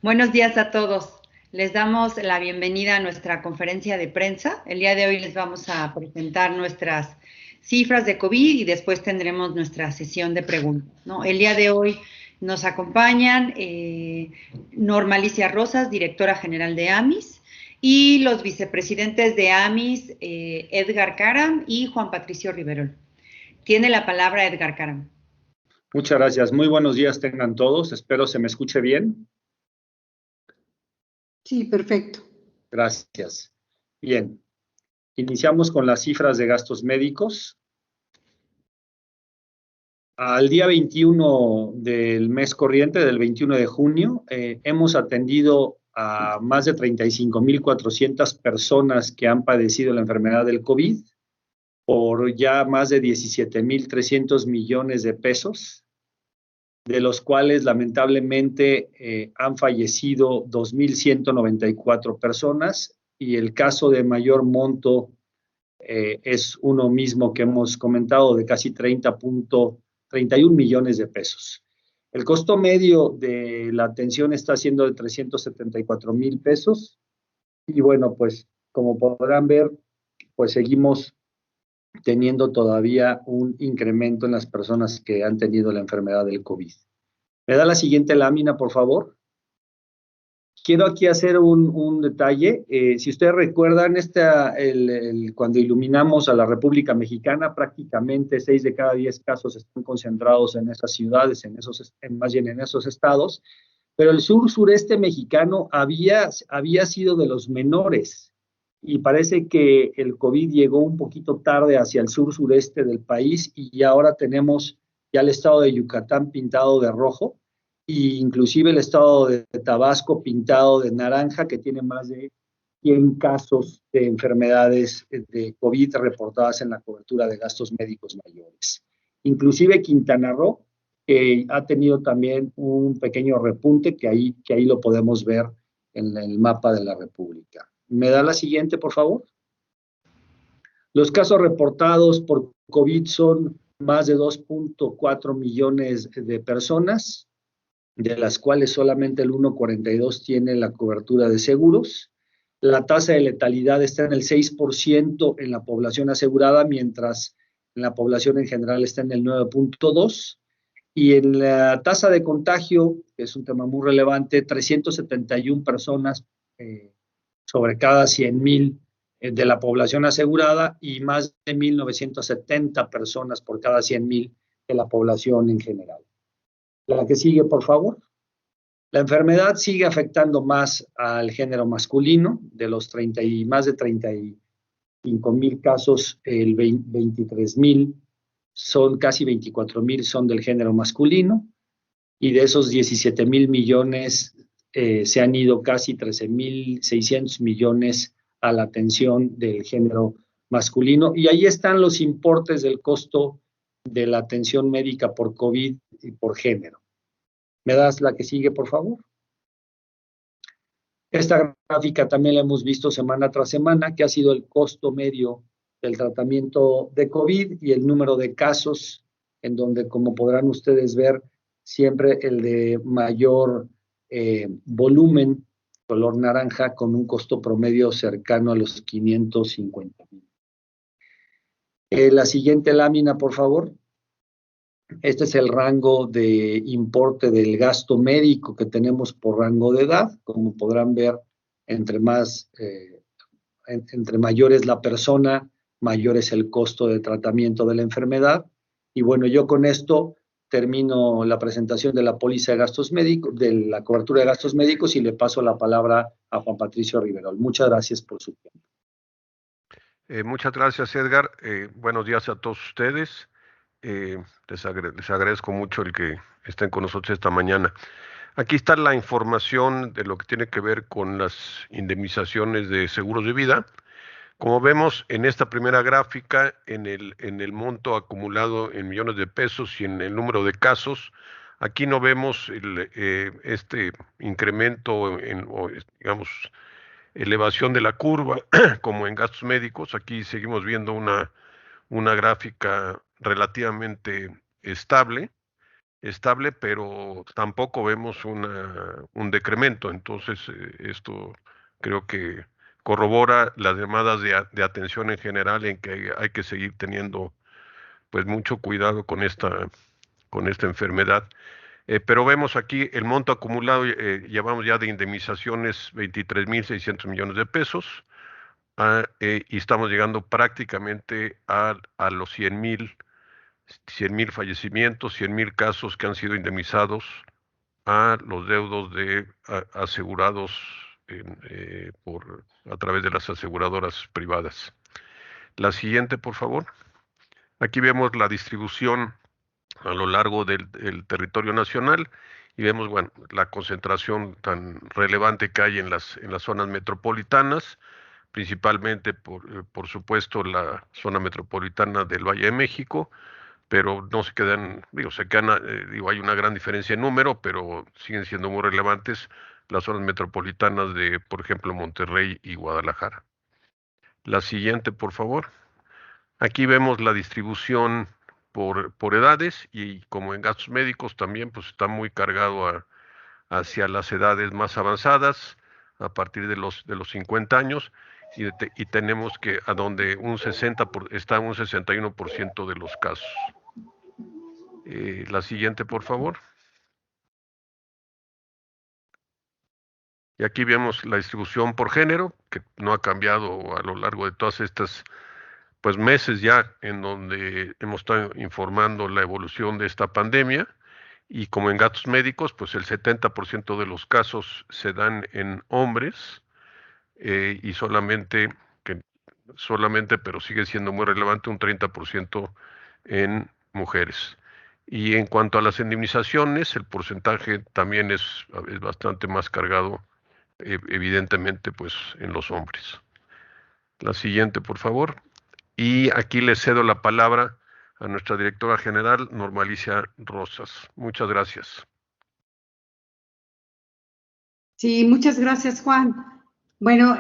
Buenos días a todos. Les damos la bienvenida a nuestra conferencia de prensa. El día de hoy les vamos a presentar nuestras cifras de COVID y después tendremos nuestra sesión de preguntas, ¿no? El día de hoy nos acompañan Norma Alicia Rosas, directora general de AMIS, y los vicepresidentes de AMIS, Edgar Caram y Juan Patricio Riverol. Tiene la palabra Edgar Caram. Muchas gracias. Muy buenos días tengan todos. Espero se me escuche bien. Sí, perfecto. Gracias. Bien. Iniciamos con las cifras de gastos médicos. Al día 21 del mes corriente, del 21 de junio, hemos atendido a más de 35,400 personas que han padecido la enfermedad del COVID por ya más de 17,300 millones de pesos, de los cuales lamentablemente han fallecido 2,194 personas y el caso de mayor monto es uno mismo que hemos comentado de casi 31 millones de pesos. El costo medio de la atención está siendo de 374,000 pesos y bueno, pues como podrán ver, pues seguimos teniendo todavía un incremento en las personas que han tenido la enfermedad del COVID. ¿Me da la siguiente lámina, por favor? Quiero aquí hacer un detalle. Si ustedes recuerdan, cuando iluminamos a la República Mexicana, prácticamente 6 de cada 10 casos están concentrados en esas ciudades, más bien en esos estados, pero el sur-sureste mexicano había sido de los menores. Y parece que el COVID llegó un poquito tarde hacia el sur-sureste del país y ahora tenemos ya el estado de Yucatán pintado de rojo e inclusive el estado de Tabasco pintado de naranja, que tiene más de 100 casos de enfermedades de COVID reportadas en la cobertura de gastos médicos mayores. Inclusive Quintana Roo ha tenido también un pequeño repunte que ahí lo podemos ver en el mapa de la República. ¿Me da la siguiente, por favor? Los casos reportados por COVID son más de 2.4 millones de personas, de las cuales solamente el 1,42 tiene la cobertura de seguros. La tasa de letalidad está en el 6% en la población asegurada, mientras en la población en general está en el 9.2%. Y en la tasa de contagio, que es un tema muy relevante, 371 personas sobre cada 100,000 de la población asegurada y más de 1,970 personas por cada 100,000 de la población en general. La que sigue, por favor. La enfermedad sigue afectando más al género masculino. De los más de 35,000 casos, el 23,000 son casi 24,000 son del género masculino y de esos 17,000 millones se han ido casi 13,600 millones a la atención del género masculino y ahí están los importes del costo de la atención médica por COVID y por género. ¿Me das la que sigue, por favor? Esta gráfica también la hemos visto semana tras semana, que ha sido el costo medio del tratamiento de COVID y el número de casos, en donde, como podrán ustedes ver, siempre el de mayor volumen, color naranja, con un costo promedio cercano a los 550,000. La siguiente lámina, por favor. Este es el rango de importe del gasto médico que tenemos por rango de edad. Como podrán ver, entre mayor es la persona, mayor es el costo de tratamiento de la enfermedad. Y bueno, yo con esto termino la presentación de la póliza de gastos médicos, de la cobertura de gastos médicos y le paso la palabra a Juan Patricio Riverol. Muchas gracias por su tiempo. Muchas gracias, Edgar. Buenos días a todos ustedes. Les agradezco mucho el que estén con nosotros esta mañana. Aquí está la información de lo que tiene que ver con las indemnizaciones de seguros de vida. Como vemos en esta primera gráfica, en el monto acumulado en millones de pesos y en el número de casos, aquí no vemos este incremento digamos, elevación de la curva como en gastos médicos. Aquí seguimos viendo una gráfica relativamente estable. estable, pero tampoco vemos un decremento. Entonces, esto creo que corrobora las llamadas de atención en general, en que hay que seguir teniendo pues mucho cuidado con esta enfermedad. Pero vemos aquí el monto acumulado, llevamos ya de indemnizaciones 23.600 millones de pesos, y estamos llegando prácticamente a los 100,000 fallecimientos, 100,000 casos que han sido indemnizados a los deudos de asegurados a través de las aseguradoras privadas. La siguiente, por favor. Aquí vemos la distribución a lo largo del territorio nacional y vemos, bueno, la concentración tan relevante que hay en las zonas metropolitanas, principalmente, por supuesto, la zona metropolitana del Valle de México, pero no se quedan, hay una gran diferencia en número, pero siguen siendo muy relevantes las zonas metropolitanas de, por ejemplo, Monterrey y Guadalajara. La siguiente, por favor. Aquí vemos la distribución por edades, y como en gastos médicos también, pues está muy cargado hacia las edades más avanzadas, a partir de los 50 años, y tenemos que a donde está un 61% de los casos. La siguiente, por favor. Y aquí vemos la distribución por género, que no ha cambiado a lo largo de todas estas meses ya, en donde hemos estado informando la evolución de esta pandemia. Y como en gastos médicos, pues el 70% de los casos se dan en hombres, y solamente, pero sigue siendo muy relevante, un 30% en mujeres. Y en cuanto a las indemnizaciones, el porcentaje también es bastante más cargado, evidentemente, pues en los hombres. La siguiente, por favor. Y aquí le cedo la palabra a nuestra directora general, Norma Alicia Rosas. Muchas gracias. Sí, muchas gracias, Juan. Bueno,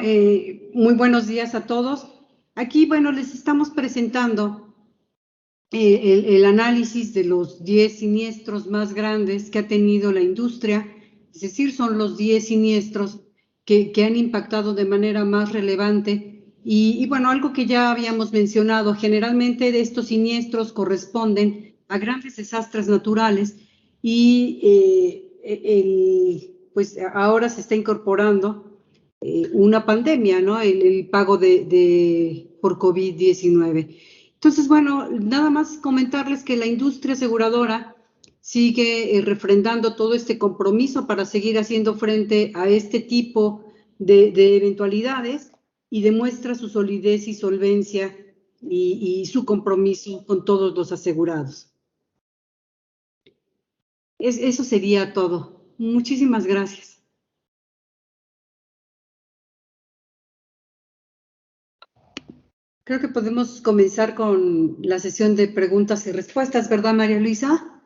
muy buenos días a todos. Aquí, bueno, les estamos presentando el análisis de los 10 siniestros más grandes que ha tenido la industria, es decir, son los 10 siniestros que han impactado de manera más relevante. Y bueno, algo que ya habíamos mencionado, generalmente de estos siniestros corresponden a grandes desastres naturales, y pues ahora se está incorporando una pandemia, ¿no? El pago por COVID-19. Entonces, bueno, nada más comentarles que la industria aseguradora sigue refrendando todo este compromiso para seguir haciendo frente a este tipo de eventualidades, y demuestra su solidez y solvencia y su compromiso con todos los asegurados. Eso sería todo. Muchísimas gracias. Creo que podemos comenzar con la sesión de preguntas y respuestas, ¿verdad, María Luisa?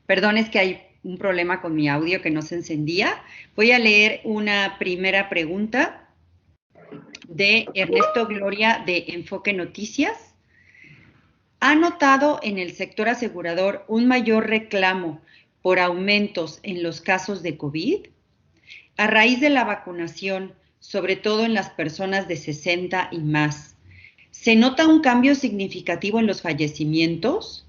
Perdón, es que hay un problema con mi audio que no se encendía. Voy a leer una primera pregunta de Ernesto Gloria de Enfoque Noticias. ¿Ha notado en el sector asegurador un mayor reclamo por aumentos en los casos de COVID? A raíz de la vacunación, sobre todo en las personas de 60 y más, ¿se nota un cambio significativo en los fallecimientos?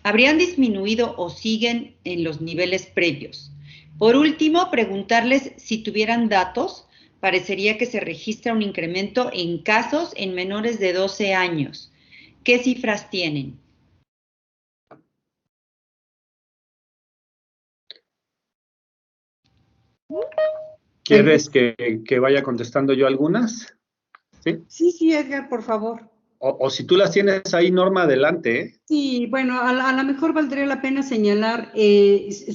¿Habrían disminuido o siguen en los niveles previos? Por último, preguntarles si tuvieran datos, parecería que se registra un incremento en casos en menores de 12 años. ¿Qué cifras tienen? ¿Quieres que vaya contestando yo algunas? Sí, Edgar, por favor. O si tú las tienes ahí, Norma, adelante, ¿eh? Sí, bueno, a lo mejor valdría la pena señalar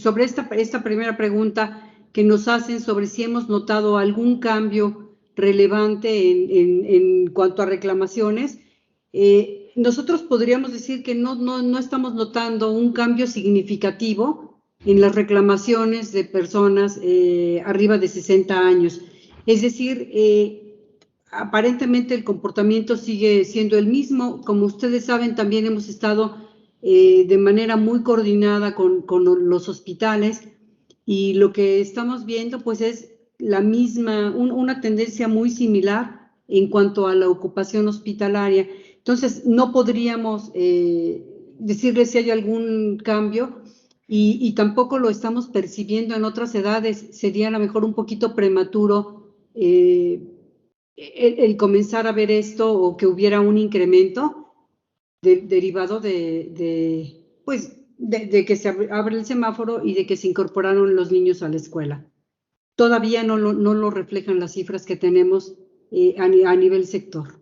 sobre esta primera pregunta que nos hacen sobre si hemos notado algún cambio relevante en cuanto a reclamaciones. Nosotros podríamos decir que no estamos notando un cambio significativo en las reclamaciones de personas arriba de 60 años. Es decir, aparentemente el comportamiento sigue siendo el mismo. Como ustedes saben, también hemos estado de manera muy coordinada con los hospitales, y lo que estamos viendo pues es la misma, una tendencia muy similar en cuanto a la ocupación hospitalaria. Entonces, no podríamos decirles si hay algún cambio, y tampoco lo estamos percibiendo en otras edades. Sería a lo mejor un poquito prematuro el comenzar a ver esto, o que hubiera un incremento derivado pues, de que se abre el semáforo y de que se incorporaron los niños a la escuela. Todavía no lo reflejan las cifras que tenemos a nivel sector.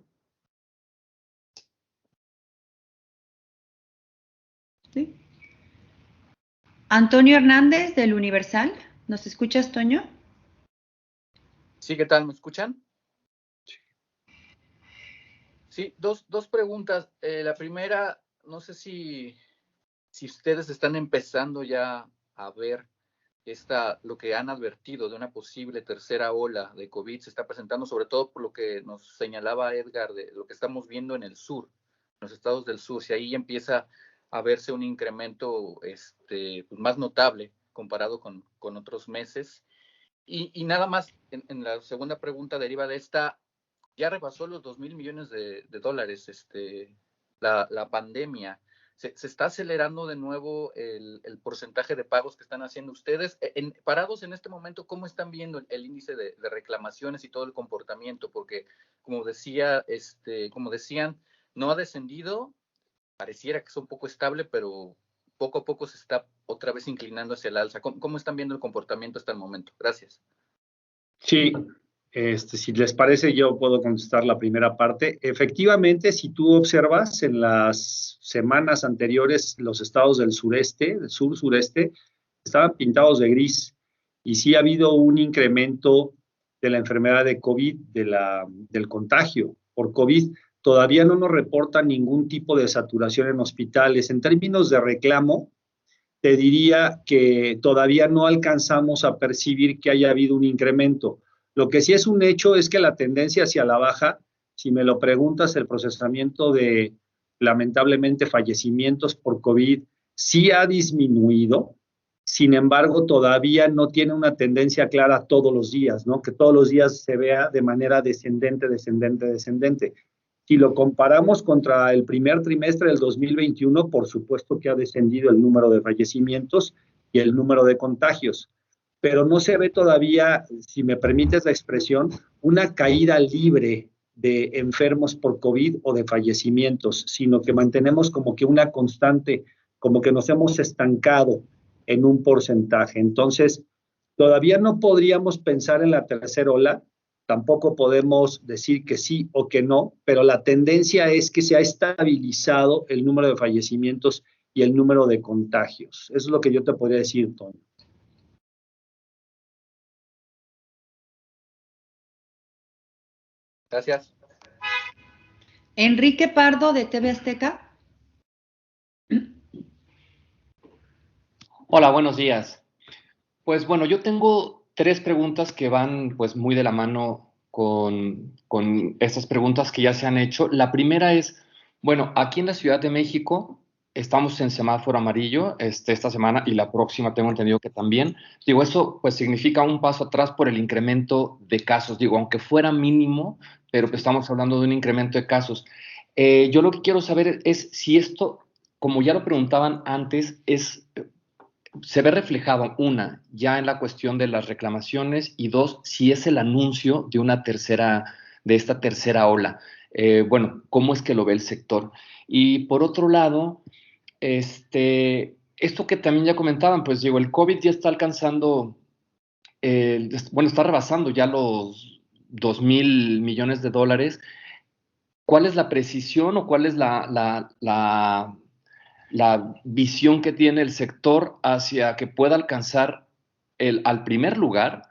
¿Sí? Antonio Hernández, del Universal. ¿Nos escuchas, Toño? Sí, ¿qué tal? ¿Me escuchan? Sí, dos preguntas. La primera, no sé si ustedes están empezando ya a ver lo que han advertido de una posible tercera ola de COVID se está presentando, sobre todo por lo que nos señalaba Edgar, de lo que estamos viendo en el sur, en los estados del sur, si ahí empieza a verse un incremento pues más notable comparado con otros meses. Y nada más, en la segunda pregunta deriva de esta, ya rebasó los 2,000 millones de dólares la pandemia. Se está acelerando de nuevo el porcentaje de pagos que están haciendo ustedes. Parados en este momento, ¿cómo están viendo el índice de reclamaciones y todo el comportamiento? Porque, como decían, no ha descendido, pareciera que es un poco estable, pero poco a poco se está otra vez inclinando hacia el alza. ¿Cómo están viendo el comportamiento hasta el momento? Gracias. Sí, si les parece, yo puedo contestar la primera parte. Efectivamente, si tú observas en las semanas anteriores, los estados del sureste, del sur-sureste, estaban pintados de gris, y sí ha habido un incremento de la enfermedad de COVID, del contagio por COVID. Todavía no nos reportan ningún tipo de saturación en hospitales. En términos de reclamo, te diría que todavía no alcanzamos a percibir que haya habido un incremento. Lo que sí es un hecho es que la tendencia hacia la baja, si me lo preguntas, el procesamiento de, lamentablemente, fallecimientos por COVID sí ha disminuido. Sin embargo, todavía no tiene una tendencia clara todos los días, ¿no? Que todos los días se vea de manera descendente, descendente, descendente. Si lo comparamos contra el primer trimestre del 2021, por supuesto que ha descendido el número de fallecimientos y el número de contagios, pero no se ve todavía, si me permites la expresión, una caída libre de enfermos por COVID o de fallecimientos, sino que mantenemos como que una constante, como que nos hemos estancado en un porcentaje. Entonces, todavía no podríamos pensar en la tercera ola. Tampoco podemos decir que sí o que no, pero la tendencia es que se ha estabilizado el número de fallecimientos y el número de contagios. Eso es lo que yo te podría decir, Tony. Gracias. Enrique Pardo, de TV Azteca. Hola, buenos días. Pues bueno, yo tengo tres preguntas que van pues muy de la mano con estas preguntas que ya se han hecho. La primera es, bueno, aquí en la Ciudad de México estamos en semáforo amarillo esta semana, y la próxima tengo entendido que también. Digo, eso pues significa un paso atrás por el incremento de casos. Digo, aunque fuera mínimo, pero pues estamos hablando de un incremento de casos. Yo lo que quiero saber es si esto, como ya lo preguntaban antes, se ve reflejado, una, ya en la cuestión de las reclamaciones, y dos, si es el anuncio de esta tercera ola. Bueno, ¿cómo es que lo ve el sector? Y por otro lado, esto que también ya comentaban, pues digo, el COVID ya está alcanzando, bueno, está rebasando ya los 2,000 millones de dólares. ¿Cuál es la precisión o cuál es la visión que tiene el sector hacia que pueda alcanzar al primer lugar?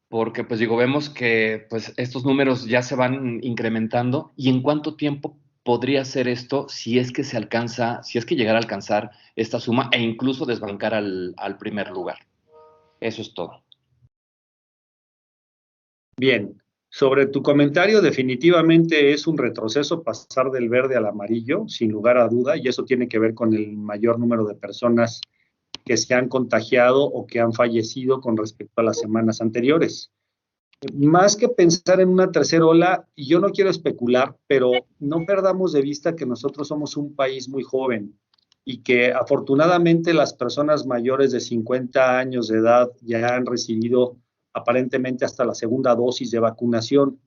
Porque pues digo, vemos que pues estos números ya se van incrementando, y en cuánto tiempo podría ser esto si es que se alcanza, si es que llegara a alcanzar esta suma e incluso desbancar al primer lugar. Eso es todo. Bien, Sobre tu comentario, definitivamente es un retroceso pasar del verde al amarillo, sin lugar a duda, y eso tiene que ver con el mayor número de personas que se han contagiado o que han fallecido con respecto a las semanas anteriores. Más que pensar en una tercera ola, y yo no quiero especular, pero no perdamos de vista que nosotros somos un país muy joven y que afortunadamente las personas mayores de 50 años de edad ya han recibido aparentemente hasta la segunda dosis de vacunación.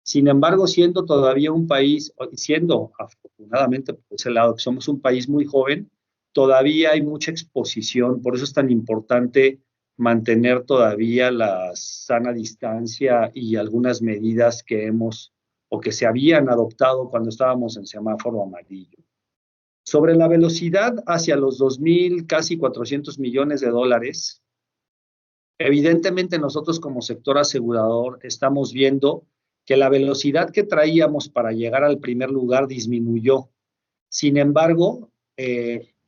Sin embargo, siendo todavía un país, siendo afortunadamente por ese lado, que somos un país muy joven, todavía hay mucha exposición, por eso es tan importante mantener todavía la sana distancia y algunas medidas que hemos o que se habían adoptado cuando estábamos en semáforo amarillo. Sobre la velocidad hacia los 2,000, casi 400 millones de dólares, evidentemente nosotros como sector asegurador estamos viendo que la velocidad que traíamos para llegar al primer lugar disminuyó. Sin embargo,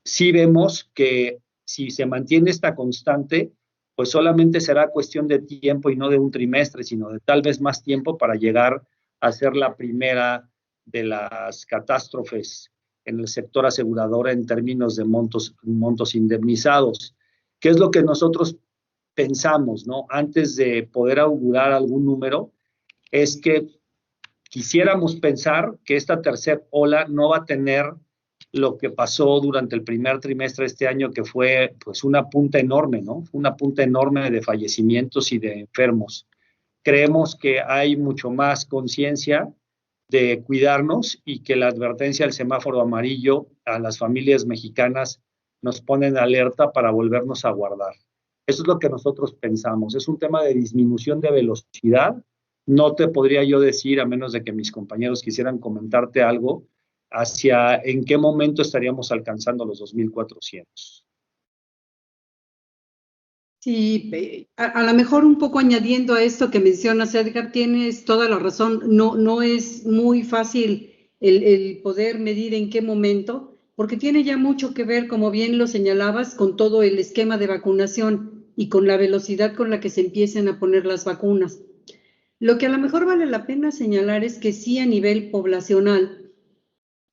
sí vemos que si se mantiene esta constante, pues solamente será cuestión de tiempo y no de un trimestre, sino de tal vez más tiempo para llegar a ser la primera de las catástrofes en el sector asegurador en términos de montos indemnizados. ¿Qué es lo que nosotros pensamos, ¿no? Antes de poder augurar algún número, es que quisiéramos pensar que esta tercera ola no va a tener lo que pasó durante el primer trimestre de este año, que fue pues una punta enorme, ¿no? Una punta enorme de fallecimientos y de enfermos. Creemos que hay mucho más conciencia de cuidarnos y que la advertencia del semáforo amarillo a las familias mexicanas nos pone en alerta para volvernos a guardar. Eso es lo que nosotros pensamos. Es un tema de disminución de velocidad. No te podría yo decir, a menos de que mis compañeros quisieran comentarte algo, hacia en qué momento estaríamos alcanzando los 2,400. Sí, a lo mejor un poco añadiendo a esto que mencionas, Edgar, tienes toda la razón. No es muy fácil el poder medir en qué momento, porque tiene ya mucho que ver, como bien lo señalabas, con todo el esquema de vacunación y con la velocidad con la que se empiecen a poner las vacunas. Lo que a lo mejor vale la pena señalar es que sí, a nivel poblacional,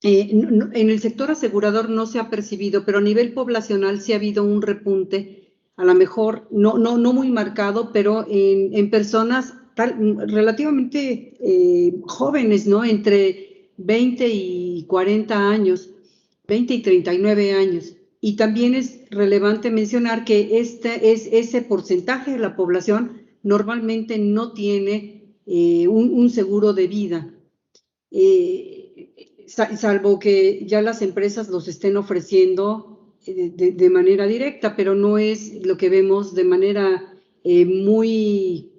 en el sector asegurador no se ha percibido, pero a nivel poblacional sí ha habido un repunte, a lo mejor no muy marcado, pero en personas relativamente jóvenes, ¿no? Entre 20 y 40 años, 20 y 39 años. Y también es relevante mencionar que ese porcentaje de la población normalmente no tiene un seguro de vida. Salvo que ya las empresas los estén ofreciendo de manera directa, pero no es lo que vemos de manera muy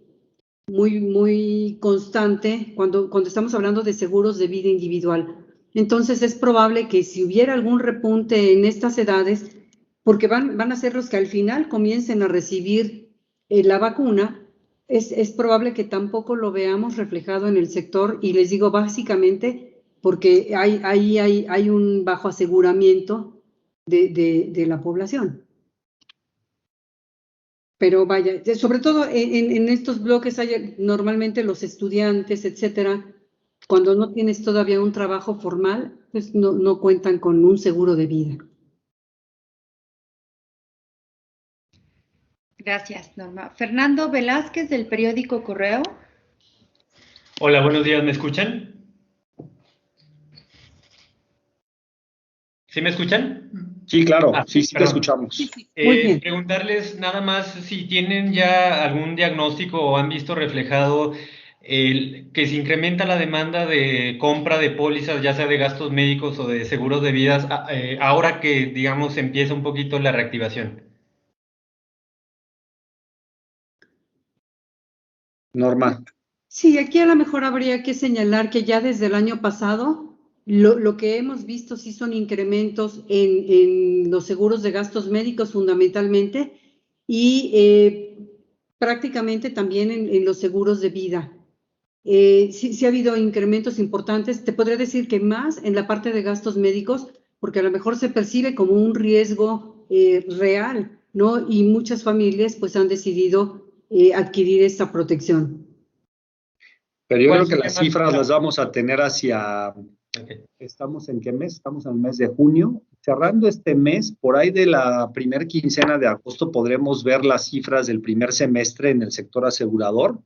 constante cuando estamos hablando de seguros de vida individual. Entonces es probable que si hubiera algún repunte en estas edades, porque van a ser los que al final comiencen a recibir la vacuna, es probable que tampoco lo veamos reflejado en el sector, y les digo básicamente porque hay un bajo aseguramiento de la población. Pero vaya, sobre todo en estos bloques hay normalmente los estudiantes, etcétera, cuando no tienes todavía un trabajo formal, pues no cuentan con un seguro de vida. Gracias, Norma. Fernando Velázquez, del periódico Correo. Hola, buenos días, ¿me escuchan? ¿Sí me escuchan? Sí, claro, sí te escuchamos. Sí, muy bien. Preguntarles nada más si tienen ya algún diagnóstico o han visto reflejado que se incrementa la demanda de compra de pólizas, ya sea de gastos médicos o de seguros de vidas, ahora que, digamos, empieza un poquito la reactivación. Norma. Sí, aquí a lo mejor habría que señalar que ya desde el año pasado lo que hemos visto sí son incrementos en los seguros de gastos médicos fundamentalmente y prácticamente también en los seguros de vida. Sí ha habido incrementos importantes. Te podría decir que más en la parte de gastos médicos, porque a lo mejor se percibe como un riesgo real, ¿no? Y muchas familias pues han decidido adquirir esta protección. Pero yo ¿Cuál creo que sería las más cifras claro? las vamos a tener hacia, Ok. ¿estamos en qué mes? Estamos en el mes de junio. Cerrando este mes, por ahí de la primer quincena de agosto podremos ver las cifras del primer semestre en el sector asegurador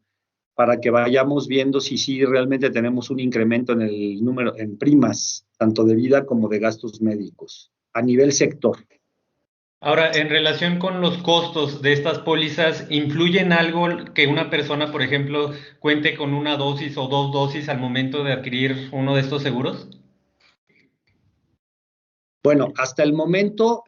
para que vayamos viendo si sí realmente tenemos un incremento en el número, en primas, tanto de vida como de gastos médicos, a nivel sector. Ahora, en relación con los costos de estas pólizas, ¿influye en algo que una persona, por ejemplo, cuente con una dosis o dos dosis al momento de adquirir uno de estos seguros? Bueno, hasta el momento,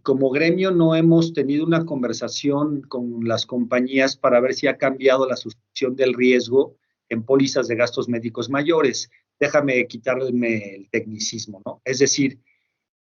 como gremio, no hemos tenido una conversación con las compañías para ver si ha cambiado la suscripción del riesgo en pólizas de gastos médicos mayores. Déjame quitarme el tecnicismo, ¿no? Es decir,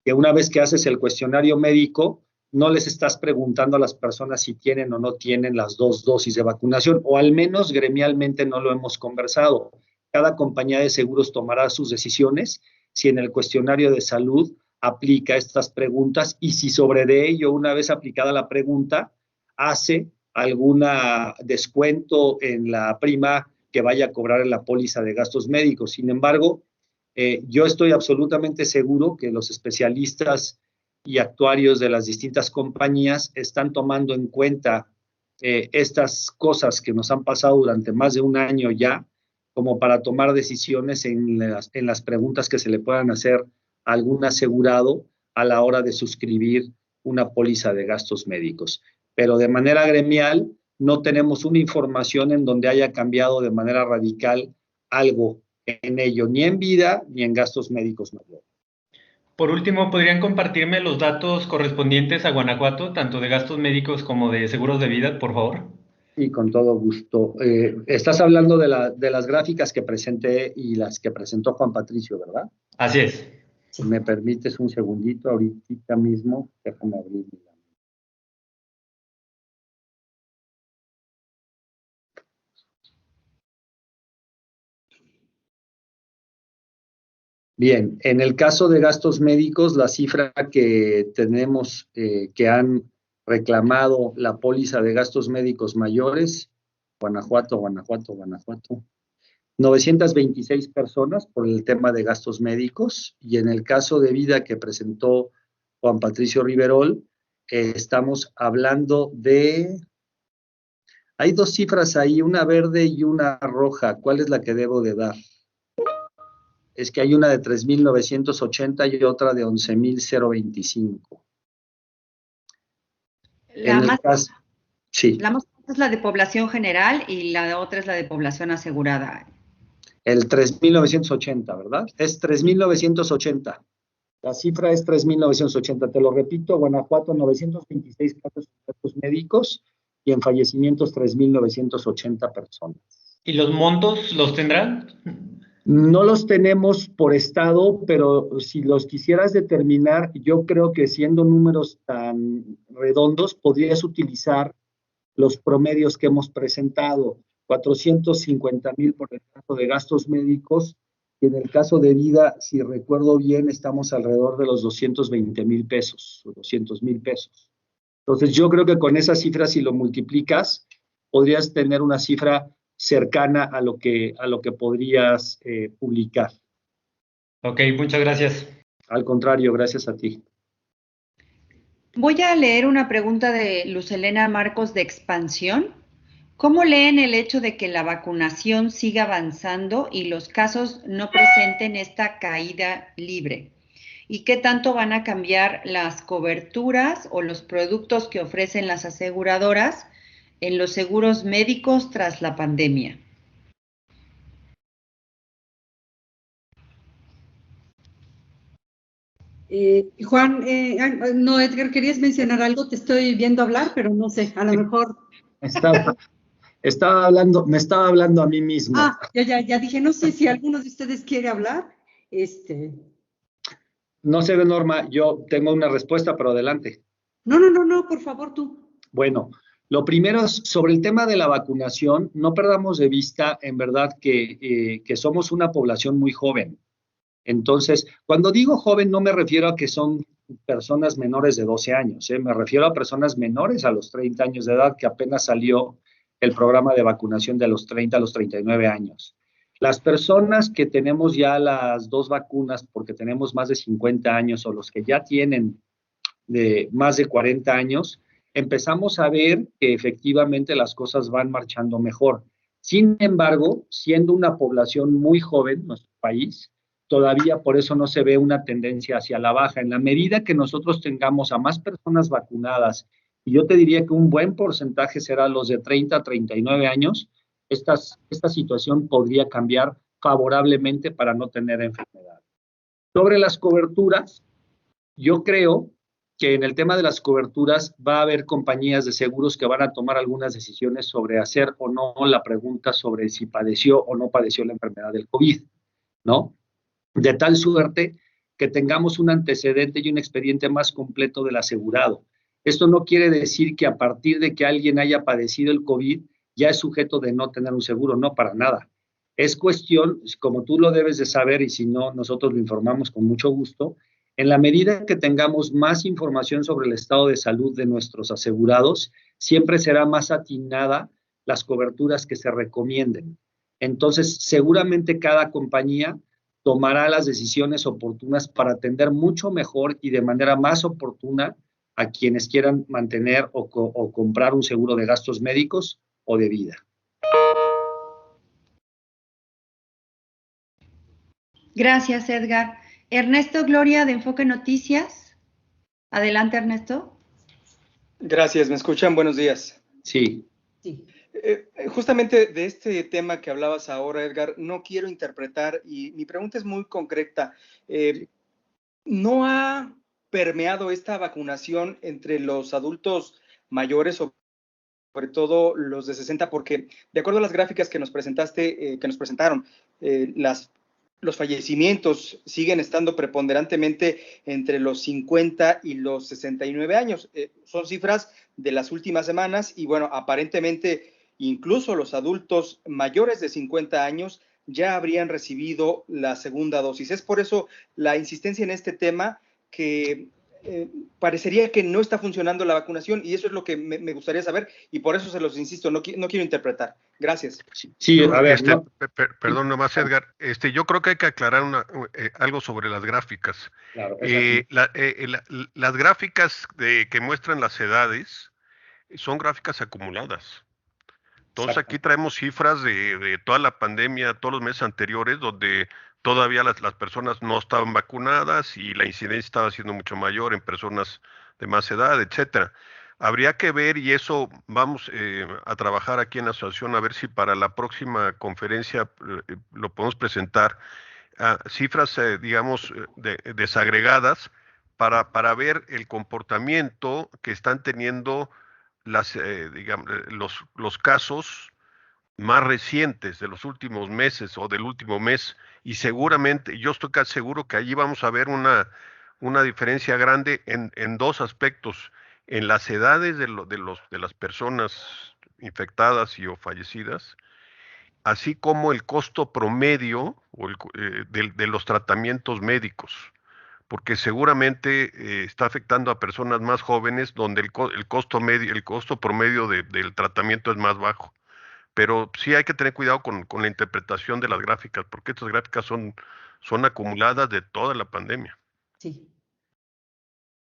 que una vez que haces el cuestionario médico, no les estás preguntando a las personas si tienen o no tienen las dos dosis de vacunación, o al menos gremialmente no lo hemos conversado. Cada compañía de seguros tomará sus decisiones si en el cuestionario de salud aplica estas preguntas y si sobre de ello, una vez aplicada la pregunta, hace algún descuento en la prima que vaya a cobrar en la póliza de gastos médicos. Sin embargo, yo estoy absolutamente seguro que los especialistas y actuarios de las distintas compañías están tomando en cuenta estas cosas que nos han pasado durante más de un año ya, como para tomar decisiones en las preguntas que se le puedan hacer a algún asegurado a la hora de suscribir una póliza de gastos médicos. Pero de manera gremial no tenemos una información en donde haya cambiado de manera radical algo en ello, ni en vida ni en gastos médicos mayores. Por último, ¿podrían compartirme los datos correspondientes a Guanajuato, tanto de gastos médicos como de seguros de vida, por favor? Y con todo gusto. Estás hablando de las gráficas que presenté y las que presentó Juan Patricio, ¿verdad? Así es. ¿Me permites un segundito? Ahorita mismo, déjame abrir. Bien, en el caso de gastos médicos, la cifra que tenemos que han reclamado la póliza de gastos médicos mayores, Guanajuato, 926 personas por el tema de gastos médicos, y en el caso de vida que presentó Juan Patricio Riverol, estamos hablando de... Hay dos cifras ahí, una verde y una roja. ¿Cuál es la que debo de dar? Es que hay una de 3,980 y otra de 11,025. La más, sí. La más alta es la de población general y la otra es la de población asegurada. El 3,980, ¿verdad? Es 3,980. La cifra es 3,980. Te lo repito, Guanajuato, 926 casos médicos y en fallecimientos 3,980 personas. ¿Y los montos los tendrán? No los tenemos por estado, pero si los quisieras determinar, yo creo que siendo números tan redondos, podrías utilizar los promedios que hemos presentado, 450,000 por el caso de gastos médicos, y en el caso de vida, si recuerdo bien, estamos alrededor de los 220,000 pesos, o 200,000 pesos. Entonces, yo creo que con esa cifra, si lo multiplicas, podrías tener una cifra cercana a lo que podrías publicar. Ok, muchas gracias. Al contrario, gracias a ti. Voy a leer una pregunta de Luz Helena Marcos de Expansión. ¿Cómo leen el hecho de que la vacunación siga avanzando y los casos no presenten esta caída libre? ¿Y qué tanto van a cambiar las coberturas o los productos que ofrecen las aseguradoras en los seguros médicos tras la pandemia? Juan, no, Edgar, ¿querías mencionar algo? Te estoy viendo hablar, pero no sé, a lo mejor. Me estaba hablando a mí mismo. Ya dije, no sé si alguno de ustedes quiere hablar. No sé, Norma, yo tengo una respuesta, pero adelante. No, por favor, tú. Bueno, lo primero es sobre el tema de la vacunación, no perdamos de vista, en verdad, que somos una población muy joven. Entonces, cuando digo joven, no me refiero a que son personas menores de 12 años, me refiero a personas menores a los 30 años de edad, que apenas salió el programa de vacunación de los 30 a los 39 años. Las personas que tenemos ya las 2 vacunas, porque tenemos más de 50 años, o los que ya tienen de más de 40 años, empezamos a ver que efectivamente las cosas van marchando mejor. Sin embargo, siendo una población muy joven, nuestro país, todavía por eso no se ve una tendencia hacia la baja. En la medida que nosotros tengamos a más personas vacunadas, y yo te diría que un buen porcentaje será los de 30 a 39 años, esta situación podría cambiar favorablemente para no tener enfermedad. Sobre las coberturas, yo creo que en el tema de las coberturas va a haber compañías de seguros que van a tomar algunas decisiones sobre hacer o no la pregunta sobre si padeció o no padeció la enfermedad del COVID, ¿no? De tal suerte que tengamos un antecedente y un expediente más completo del asegurado. Esto no quiere decir que a partir de que alguien haya padecido el COVID ya es sujeto de no tener un seguro, no, para nada. Es cuestión, como tú lo debes de saber, y si no, nosotros lo informamos con mucho gusto, en la medida que tengamos más información sobre el estado de salud de nuestros asegurados, siempre será más atinada las coberturas que se recomienden. Entonces, seguramente cada compañía tomará las decisiones oportunas para atender mucho mejor y de manera más oportuna a quienes quieran mantener o comprar un seguro de gastos médicos o de vida. Gracias, Edgar. Ernesto Gloria, de Enfoque Noticias. Adelante, Ernesto. Gracias, ¿me escuchan? Buenos días. Sí. Sí. Justamente de este tema que hablabas ahora, Edgar, no quiero interpretar, y mi pregunta es muy concreta. ¿No ha permeado esta vacunación entre los adultos mayores, sobre todo los de 60? Porque de acuerdo a las gráficas que nos presentaron, los fallecimientos siguen estando preponderantemente entre los 50 y los 69 años. Son cifras de las últimas semanas y, bueno, aparentemente incluso los adultos mayores de 50 años ya habrían recibido la segunda dosis. Es por eso la insistencia en este tema, que parecería que no está funcionando la vacunación, y eso es lo que me gustaría saber, y por eso se los insisto, no quiero interpretar. Gracias. Sí, a ver. Perdón nomás, Edgar. Yo creo que hay que aclarar algo sobre las gráficas. Claro, las gráficas que muestran las edades son gráficas acumuladas. Entonces aquí traemos cifras de toda la pandemia, todos los meses anteriores, donde todavía las personas no estaban vacunadas y la incidencia estaba siendo mucho mayor en personas de más edad, etcétera. Habría que ver, y eso vamos a trabajar aquí en la asociación, a ver si para la próxima conferencia lo podemos presentar, cifras, digamos, desagregadas para ver el comportamiento que están teniendo digamos, los casos más recientes de los últimos meses o del último mes, y seguramente, yo estoy casi seguro que allí vamos a ver una diferencia grande en 2 aspectos: en las edades de las personas infectadas y o fallecidas, así como el costo promedio de los tratamientos médicos, porque seguramente está afectando a personas más jóvenes, donde el costo promedio del tratamiento es más bajo. Pero sí hay que tener cuidado con la interpretación de las gráficas, porque estas gráficas son acumuladas de toda la pandemia. Sí.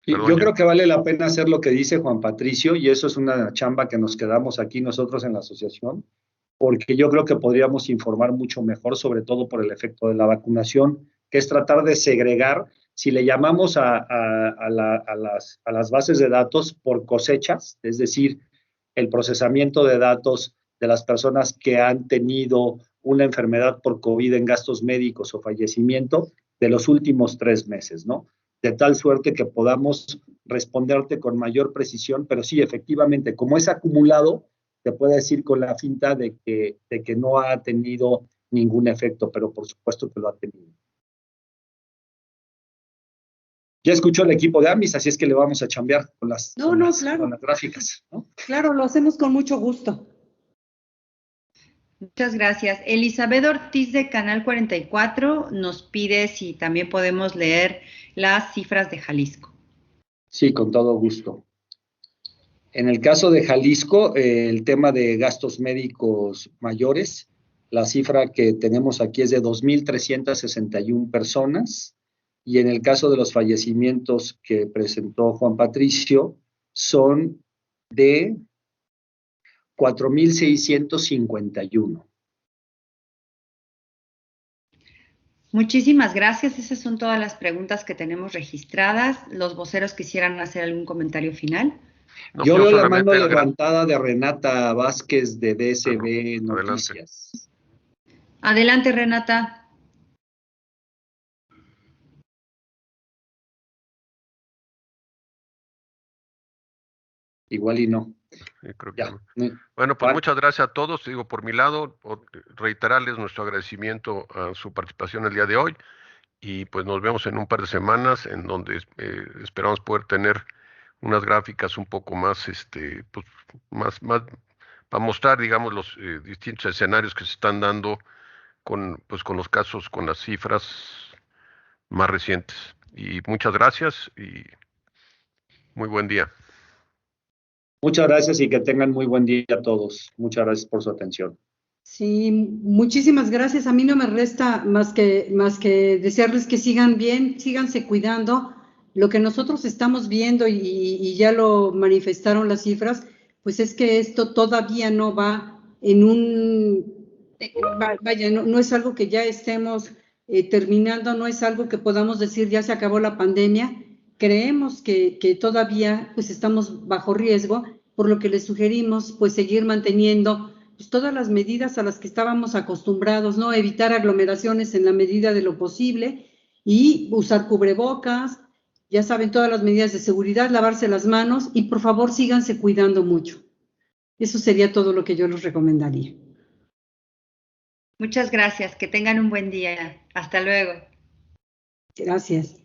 Yo creo que vale la pena hacer lo que dice Juan Patricio, y eso es una chamba que nos quedamos aquí nosotros en la asociación, porque yo creo que podríamos informar mucho mejor, sobre todo por el efecto de la vacunación, que es tratar de segregar, si le llamamos a las bases de datos por cosechas, es decir, el procesamiento de datos de las personas que han tenido una enfermedad por COVID en gastos médicos o fallecimiento de los últimos 3 meses, ¿no? De tal suerte que podamos responderte con mayor precisión, pero sí, efectivamente, como es acumulado, te puedo decir con la finta de que no ha tenido ningún efecto, pero por supuesto que lo ha tenido. Ya escuchó el equipo de AMIS, así es que le vamos a chambear con las gráficas, ¿no? Claro, lo hacemos con mucho gusto. Muchas gracias. Elizabeth Ortiz, de Canal 44, nos pide si también podemos leer las cifras de Jalisco. Sí, con todo gusto. En el caso de Jalisco, el tema de gastos médicos mayores La cifra que tenemos aquí es de 2.361 personas y en el caso de los fallecimientos que presentó Juan Patricio son de 4.651. Muchísimas gracias. Esas son todas las preguntas que tenemos registradas. ¿Los voceros quisieran hacer algún comentario final? No, Yo veo la solamente, mano Edgar. levantada de Renata Vázquez de DSB Bueno, Noticias. Adelante, Renata. Igual y no. Sí, creo que Ya. no. Bueno, pues muchas gracias a todos. Digo, por mi lado, reiterarles nuestro agradecimiento a su participación el día de hoy y pues nos vemos en un par de semanas en donde esperamos poder tener unas gráficas un poco más, pues más para mostrar, digamos, los distintos escenarios que se están dando con los casos, con las cifras más recientes. Y muchas gracias y muy buen día. Muchas gracias y que tengan muy buen día a todos. Muchas gracias por su atención. Sí, muchísimas gracias. A mí no me resta más que desearles que sigan bien, síganse cuidando. Lo que nosotros estamos viendo y ya lo manifestaron las cifras, pues es que esto todavía no va en vaya, no es algo que ya estemos terminando, no es algo que podamos decir ya se acabó la pandemia. Creemos que todavía pues estamos bajo riesgo, por lo que les sugerimos pues seguir manteniendo pues todas las medidas a las que estábamos acostumbrados, ¿no? Evitar aglomeraciones en la medida de lo posible y usar cubrebocas, ya saben, todas las medidas de seguridad, lavarse las manos y por favor síganse cuidando mucho. Eso sería todo lo que yo les recomendaría. Muchas gracias. Que tengan un buen día. Hasta luego. Gracias.